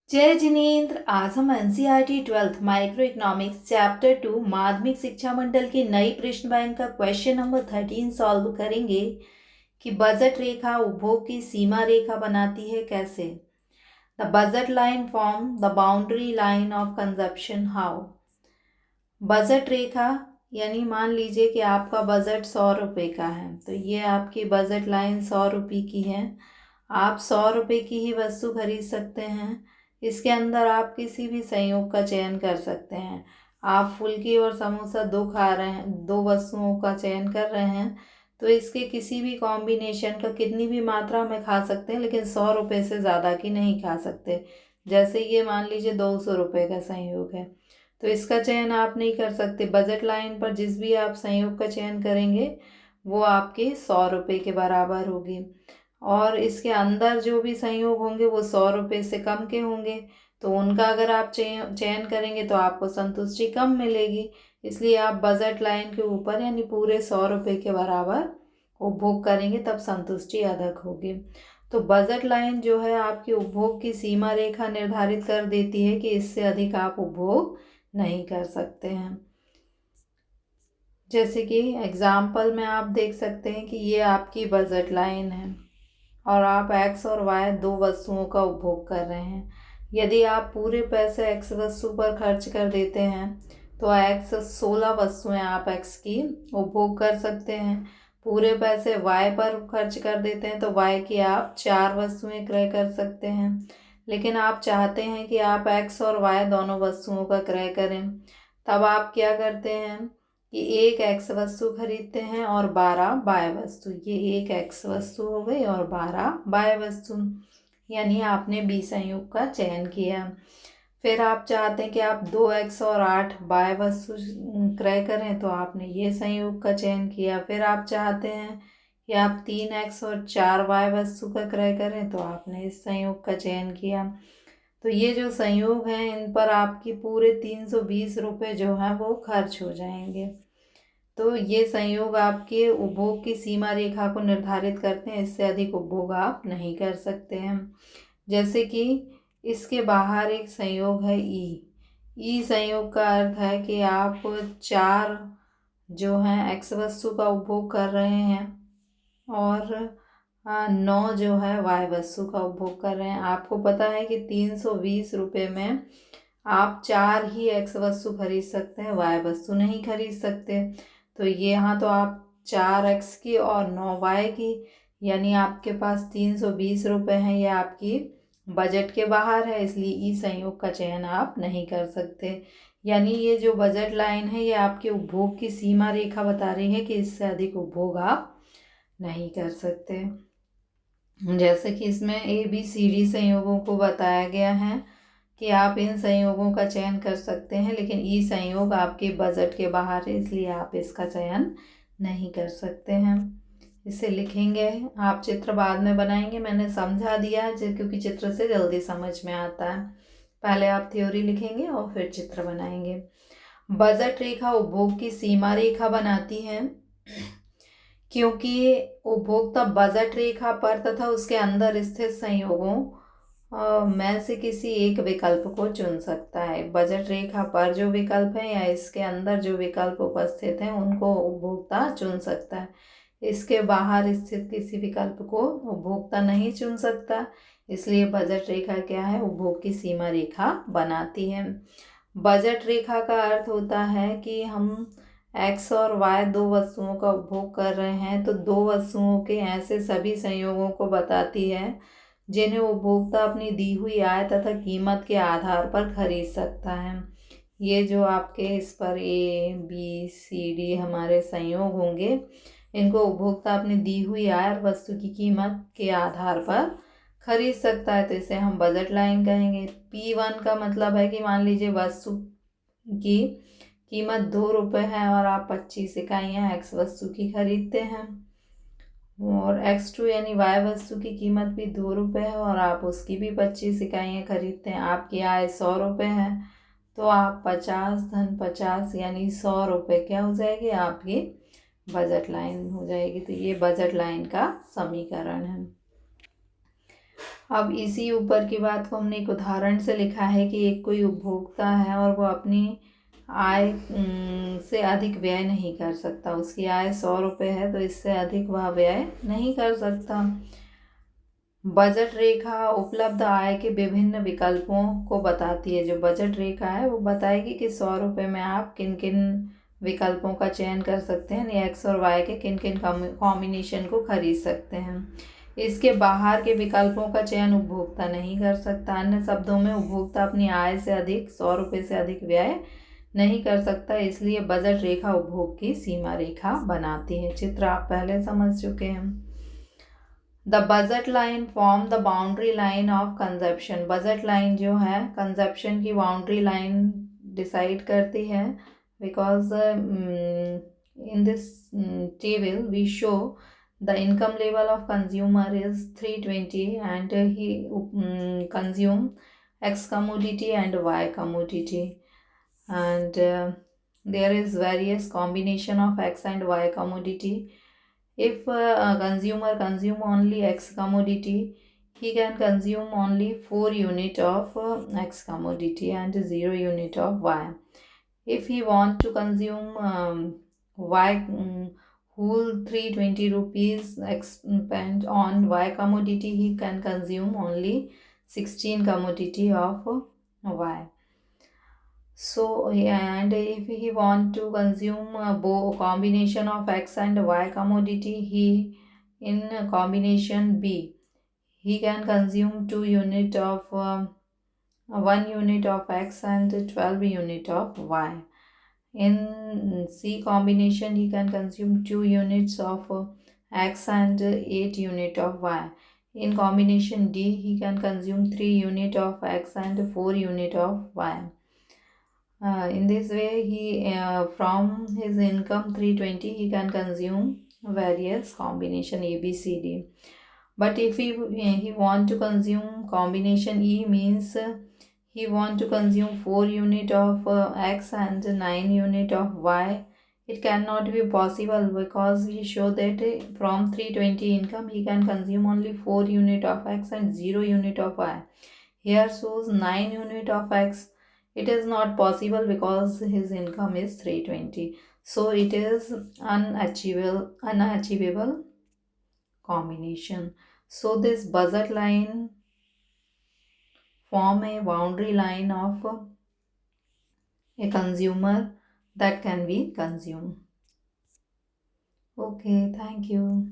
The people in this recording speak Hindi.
जय जिनेन्द्र। आज हम NCERT 12th micro economics chapter 2 माध्यमिक शिक्षा मंडल की नई प्रश्न बैंक का क्वेश्चन नंबर 13 सॉल्व करेंगे कि बजट रेखा उपभोग की सीमा रेखा बनाती है कैसे। The budget line form the boundary line of consumption how. Budget रेखा यानी मान लीजिए कि आपका बजट 100 रुपये का है, तो ये आपकी बजट लाइन 100 रुपये की है। आप 100 रुपये की ही वस्तु खरीद सकते हैं। इसके अंदर आप किसी भी संयोग का चयन कर सकते हैं। आप फुल्की और समोसा दो खा रहे हैं, दो वस्तुओं का चयन कर रहे हैं, तो इसके किसी भी कॉम्बिनेशन का कितनी भी मात्रा में खा सकते हैं, लेकिन 100 रुपये से ज़्यादा की नहीं खा सकते। जैसे ये मान लीजिए 200 रुपये का संयोग है, तो इसका चयन आप नहीं कर सकते। बजट लाइन पर जिस भी आप संयोग का चयन करेंगे वो आपके 100 रुपये के बराबर होगी, और इसके अंदर जो भी संयोग होंगे वो 100 रुपये से कम के होंगे, तो उनका अगर आप चयन करेंगे तो आपको संतुष्टि कम मिलेगी। इसलिए आप बजट लाइन के ऊपर यानी पूरे 100 रुपये के बराबर उपभोग करेंगे, तब संतुष्टि अधिक होगी। तो बजट लाइन जो है आपकी उपभोग की सीमा रेखा निर्धारित कर देती है कि इससे अधिक आप उपभोग नहीं कर सकते हैं। जैसे कि एग्जाम्पल में आप देख सकते हैं कि ये आपकी बजट लाइन है और आप एक्स और वाई दो वस्तुओं का उपभोग कर रहे हैं। यदि आप पूरे पैसे एक्स वस्तु पर खर्च कर देते हैं तो एक्स 16 वस्तुएं आप एक्स की उपभोग कर सकते हैं। पूरे पैसे वाई पर खर्च कर देते हैं तो वाई की आप 4 वस्तुएं क्रय कर सकते हैं। लेकिन आप चाहते हैं कि आप एक्स और वाई दोनों वस्तुओं का क्रय करें, तब आप क्या करते हैं कि एक एक्स वस्तु खरीदते हैं और 12 बाय वस्तु। ये एक एक्स वस्तु हो गई और 12 बाय वस्तु, यानी आपने बी संयोग का चयन किया। फिर आप चाहते हैं कि आप 2x और 8 बाय वस्तु क्रय करें, तो आपने ये संयोग का चयन किया। फिर आप चाहते हैं कि आप 3x और 4 बाय वस्तु का क्रय करें, तो आपने इस संयोग का चयन किया। तो ये जो संयोग हैं इन पर आपकी पूरे 320 रुपये जो हैं वो खर्च हो जाएंगे। तो ये संयोग आपके उपभोग की सीमा रेखा को निर्धारित करते हैं, इससे अधिक उपभोग आप नहीं कर सकते हैं। जैसे कि इसके बाहर एक संयोग है ई संयोग का अर्थ है कि आप 4 जो हैं एक्स वस्तु का उपभोग कर रहे हैं और 9 जो है वाई वस्तु का उपभोग कर रहे हैं। आपको पता है कि 320 रुपये में आप 4 ही एक्स वस्तु खरीद सकते हैं, वाई वस्तु नहीं खरीद सकते। तो ये यहाँ तो आप 4 एक्स की और 9 वाई की, यानी आपके पास 320 रुपये हैं, ये आपकी बजट के बाहर है, इसलिए ई संयोग का चयन आप नहीं कर सकते। यानी ये जो बजट लाइन है ये आपके उपभोग की सीमा रेखा बता रही है कि इससे अधिक उपभोग आप नहीं कर सकते। जैसे कि इसमें ए बी सी डी संयोगों को बताया गया है कि आप इन संयोगों का चयन कर सकते हैं, लेकिन ई संयोग आपके बजट के बाहर है, इसलिए आप इसका चयन नहीं कर सकते हैं। इसे लिखेंगे, आप चित्र बाद में बनाएंगे, मैंने समझा दिया है क्योंकि चित्र से जल्दी समझ में आता है। पहले आप थ्योरी लिखेंगे और फिर चित्र बनाएंगे। बजट रेखा उपभोग की सीमा रेखा बनाती है क्योंकि उपभोक्ता बजट रेखा पर तथा उसके अंदर स्थित संयोगों में से किसी एक विकल्प को चुन सकता है। बजट रेखा पर जो विकल्प है या इसके अंदर जो विकल्प उपस्थित हैं उनको उपभोक्ता चुन सकता है। इसके बाहर स्थित किसी विकल्प को उपभोक्ता नहीं चुन सकता, इसलिए बजट रेखा क्या है, उपभोग की सीमा रेखा बनाती है। बजट रेखा का अर्थ होता है कि हम एक्स और वाई दो वस्तुओं का उपभोग कर रहे हैं, तो दो वस्तुओं के ऐसे सभी संयोगों को बताती है जिन्हें उपभोक्ता अपनी दी हुई आय तथा कीमत के आधार पर खरीद सकता है। ये जो आपके इस पर ए बी सी डी हमारे संयोग होंगे, इनको उपभोक्ता अपनी दी हुई आय और वस्तु की कीमत के आधार पर खरीद सकता है, तो इसे हम बजट लाइन कहेंगे। P1 का मतलब है कि मान लीजिए वस्तु की कीमत 2 रुपये है और आप 25 इकाइयाँ एक्स वस्तु की खरीदते हैं, और x2 यानी y वस्तु की कीमत भी 2 रुपये है और आप उसकी भी 25 इकाइयाँ खरीदते हैं। आपकी आय 100 रुपये है, तो आप 50 धन 50 यानी 100 रुपये क्या हो जाएगी, आपकी बजट लाइन हो जाएगी। तो ये बजट लाइन का समीकरण है। अब इसी ऊपर की बात को हमने एक उदाहरण से लिखा है कि एक कोई उपभोक्ता है और वो अपनी आय से अधिक व्यय नहीं कर सकता। उसकी आय 100 रुपये है तो इससे अधिक वह व्यय नहीं कर सकता। बजट रेखा उपलब्ध आय के विभिन्न विकल्पों को बताती है। जो बजट रेखा है वो बताएगी कि 100 रुपये में आप किन किन विकल्पों का चयन कर सकते हैं, यानी एक्स और वाई के किन किन कॉम्बिनेशन को खरीद सकते हैं। इसके बाहर के विकल्पों का चयन उपभोक्ता नहीं कर सकता। अन्य शब्दों में उपभोक्ता अपनी आय से अधिक 100 रुपये से अधिक व्यय नहीं कर सकता, इसलिए बजट रेखा उपभोग की सीमा रेखा बनाती है। चित्र आप पहले समझ चुके हैं। The budget line form the boundary line of consumption. Budget line जो है कंजप्शन की बाउंड्री लाइन डिसाइड करती है, because in this table we show the income level of consumer is 320 and he consume X commodity and Y commodity, and there is various combination of X and Y commodity. If a consumer consume only X commodity, he can consume only 4 unit of X commodity and 0 unit of Y. If he want to consume Y whole 320 rupees spent on Y commodity, he can consume only 16 commodity of Y. So, and if he want to consume combination of X and Y commodity, he in combination B, he can consume 2 unit of 1 unit of X and 12 unit of Y. In C combination, he can consume 2 units of X and 8 unit of Y. In combination D, he can consume 3 unit of X and 4 unit of Y. In this way, he from his income 320, he can consume various combination A, B, C, D. But if he want to consume combination E, means he want to consume 4 unit of X and 9 unit of Y, it cannot be possible, because we show that from 320 income he can consume only 4 unit of X and 0 unit of Y. Here shows 9 unit of X. It is not possible because his income is 320. So it is unachievable combination. So this budget line form a boundary line of a consumer that can be consumed. Okay, thank you.